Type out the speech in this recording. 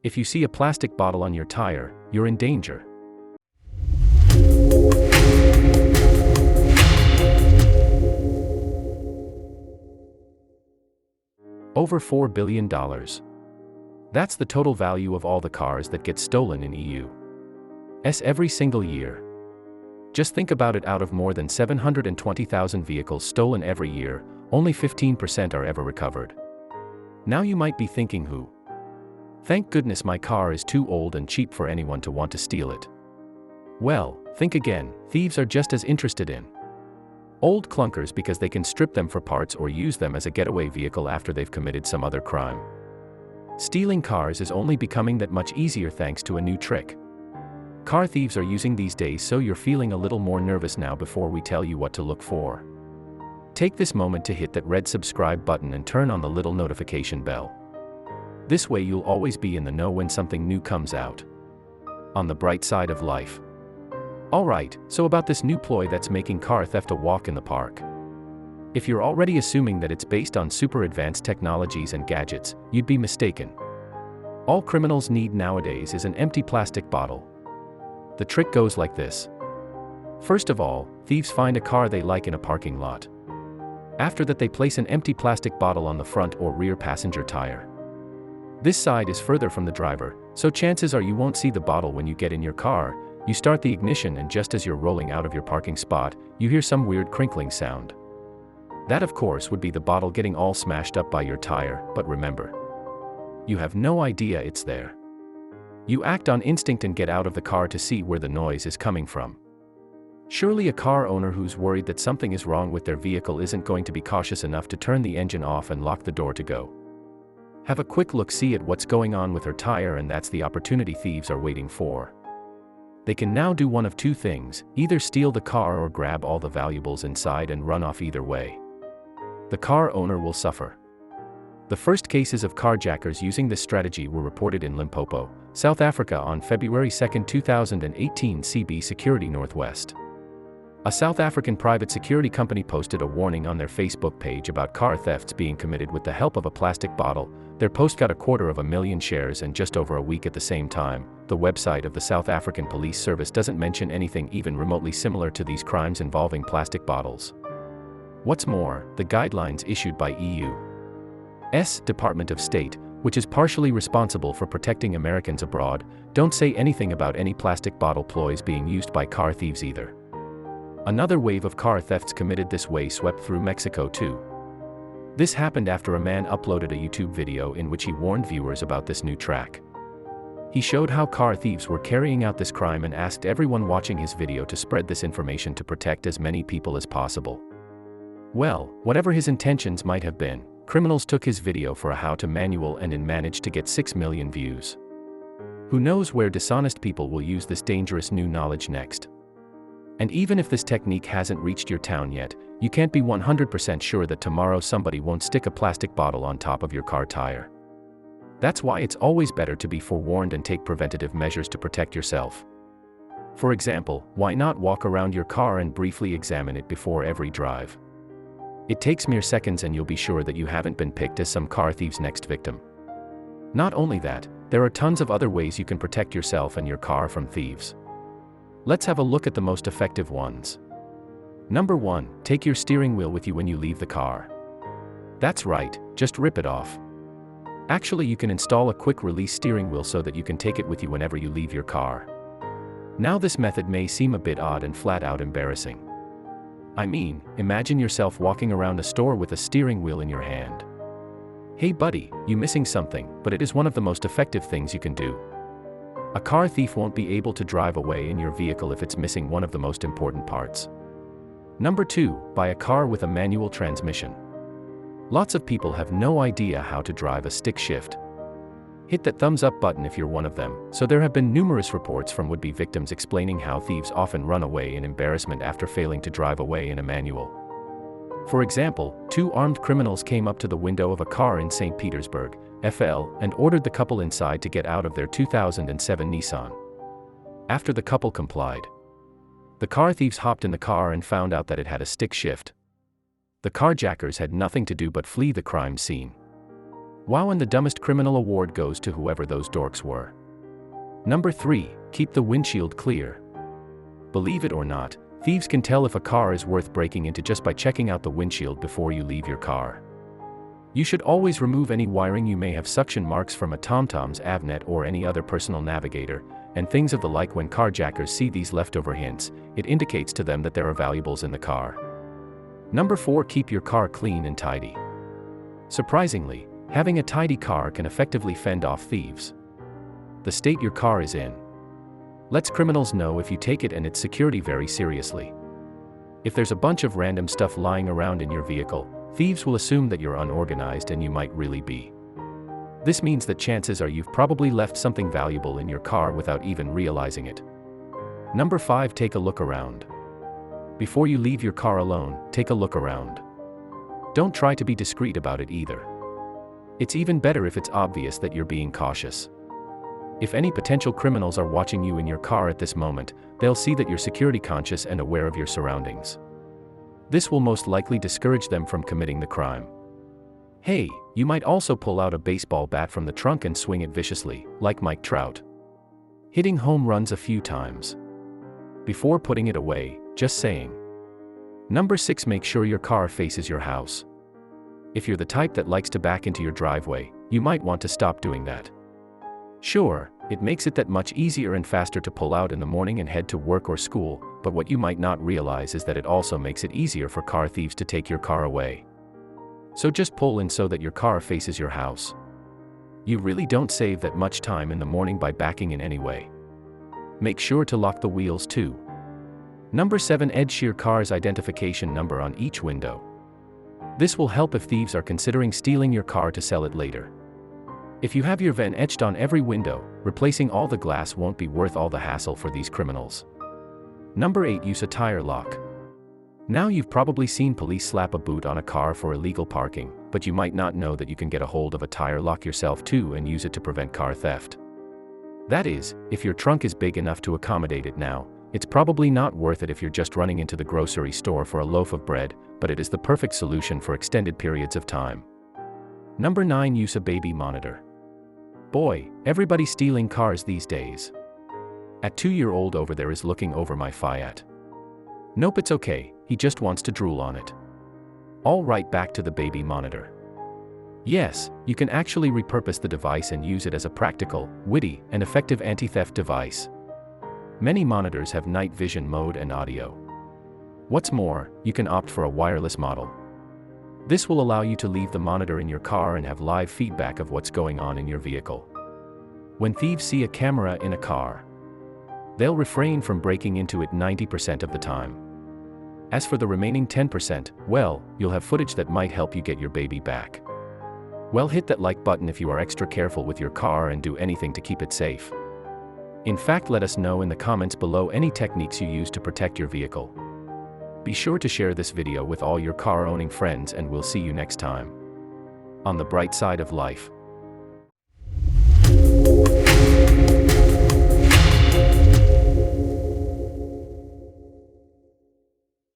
If you see a plastic bottle on your tire, you're in danger. Over $4 billion. That's the total value of all the cars that get stolen in EU.s every single year. Just think about it, out of more than 720,000 vehicles stolen every year, only 15% are ever recovered. Now you might be thinking, who? Thank goodness my car is too old and cheap for anyone to want to steal it. Well, think again, thieves are just as interested in old clunkers because they can strip them for parts or use them as a getaway vehicle after they've committed some other crime. Stealing cars is only becoming that much easier thanks to a new trick car thieves are using these days, so you're feeling a little more nervous now. Before we tell you what to look for, take this moment to hit that red subscribe button and turn on the little notification bell. This way you'll always be in the know when something new comes out. On the bright side of life. Alright, so about this new ploy that's making car theft a walk in the park. If you're already assuming that it's based on super advanced technologies and gadgets, you'd be mistaken. All criminals need nowadays is an empty plastic bottle. The trick goes like this. First of all, thieves find a car they like in a parking lot. After that, they place an empty plastic bottle on the front or rear passenger tire. This side is further from the driver, so chances are you won't see the bottle when you get in your car. You start the ignition, and just as you're rolling out of your parking spot, you hear some weird crinkling sound. That, of course, would be the bottle getting all smashed up by your tire, but remember, you have no idea it's there. You act on instinct and get out of the car to see where the noise is coming from. Surely a car owner who's worried that something is wrong with their vehicle isn't going to be cautious enough to turn the engine off and lock the door to go. Have a quick look-see at what's going on with her tire, and that's the opportunity thieves are waiting for. They can now do one of two things: either steal the car or grab all the valuables inside and run off. Either way, the car owner will suffer. The first cases of carjackers using this strategy were reported in Limpopo, South Africa on February 2, 2018. CB Security Northwest. A South African private security company posted a warning on their Facebook page about car thefts being committed with the help of a plastic bottle. Their post got 250,000 shares in just over a week. At the same time, the website of the South African Police Service doesn't mention anything even remotely similar to these crimes involving plastic bottles. What's more, the guidelines issued by EU's Department of State, which is partially responsible for protecting Americans abroad, don't say anything about any plastic bottle ploys being used by car thieves either. Another wave of car thefts committed this way swept through Mexico too. This happened after a man uploaded a YouTube video in which he warned viewers about this new track. He showed how car thieves were carrying out this crime and asked everyone watching his video to spread this information to protect as many people as possible. Well, whatever his intentions might have been, criminals took his video for a how-to manual and managed to get 6 million views. Who knows where dishonest people will use this dangerous new knowledge next? And even if this technique hasn't reached your town yet, you can't be 100% sure that tomorrow somebody won't stick a plastic bottle on top of your car tire. That's why it's always better to be forewarned and take preventative measures to protect yourself. For example, why not walk around your car and briefly examine it before every drive? It takes mere seconds and you'll be sure that you haven't been picked as some car thief's next victim. Not only that, there are tons of other ways you can protect yourself and your car from thieves. Let's have a look at the most effective ones. Number 1, take your steering wheel with you when you leave the car. That's right, just rip it off. Actually, you can install a quick release steering wheel so that you can take it with you whenever you leave your car. Now this method may seem a bit odd and flat out embarrassing. I mean, imagine yourself walking around a store with a steering wheel in your hand. Hey buddy, you missing something, but it is one of the most effective things you can do. A car thief won't be able to drive away in your vehicle if it's missing one of the most important parts. Number 2, buy a car with a manual transmission. Lots of people have no idea how to drive a stick shift. Hit that thumbs up button if you're one of them. So there have been numerous reports from would-be victims explaining how thieves often run away in embarrassment after failing to drive away in a manual. For example, 2 armed criminals came up to the window of a car in St. Petersburg, FL, and ordered the couple inside to get out of their 2007 Nissan. After the couple complied, the car thieves hopped in the car and found out that it had a stick shift. The carjackers had nothing to do but flee the crime scene. Wow, and the dumbest criminal award goes to whoever those dorks were. Number 3, keep the windshield clear. Believe it or not, thieves can tell if a car is worth breaking into just by checking out the windshield before you leave your car. You should always remove any wiring you may have, suction marks from a TomTom's Avnet or any other personal navigator, and things of the like. When carjackers see these leftover hints, it indicates to them that there are valuables in the car. Number 4, keep your car clean and tidy. Surprisingly, having a tidy car can effectively fend off thieves. The state your car is in lets criminals know if you take it and its security very seriously. If there's a bunch of random stuff lying around in your vehicle, thieves will assume that you're unorganized, and you might really be. This means that chances are you've probably left something valuable in your car without even realizing it. Number 5, take a look around. Before you leave your car alone, take a look around. Don't try to be discreet about it either. It's even better if it's obvious that you're being cautious. If any potential criminals are watching you in your car at this moment, they'll see that you're security conscious and aware of your surroundings. This will most likely discourage them from committing the crime. Hey, you might also pull out a baseball bat from the trunk and swing it viciously, like Mike Trout, hitting home runs a few times before putting it away, just saying. Number 6, make sure your car faces your house. If you're the type that likes to back into your driveway, you might want to stop doing that. Sure, it makes it that much easier and faster to pull out in the morning and head to work or school, but what you might not realize is that it also makes it easier for car thieves to take your car away. So just pull in so that your car faces your house. You really don't save that much time in the morning by backing in anyway. Make sure to lock the wheels too. Number 7, etch your car's identification number on each window. This will help if thieves are considering stealing your car to sell it later. If you have your VIN etched on every window, replacing all the glass won't be worth all the hassle for these criminals. Number 8, use a tire lock. Now you've probably seen police slap a boot on a car for illegal parking, but you might not know that you can get a hold of a tire lock yourself too and use it to prevent car theft. That is, if your trunk is big enough to accommodate it. Now, it's probably not worth it if you're just running into the grocery store for a loaf of bread, but it is the perfect solution for extended periods of time. Number 9, use a baby monitor. Boy, everybody's stealing cars these days. A 2-year-old over there is looking over my Fiat. Nope, it's okay, he just wants to drool on it. All right, back to the baby monitor. Yes, you can actually repurpose the device and use it as a practical, witty, and effective anti-theft device. Many monitors have night vision mode and audio. What's more, you can opt for a wireless model. This will allow you to leave the monitor in your car and have live feedback of what's going on in your vehicle. When thieves see a camera in a car, they'll refrain from breaking into it 90% of the time. As for the remaining 10%, well, you'll have footage that might help you get your baby back. Well, hit that like button if you are extra careful with your car and do anything to keep it safe. In fact, let us know in the comments below any techniques you use to protect your vehicle. Be sure to share this video with all your car-owning friends, and we'll see you next time on the bright side of life.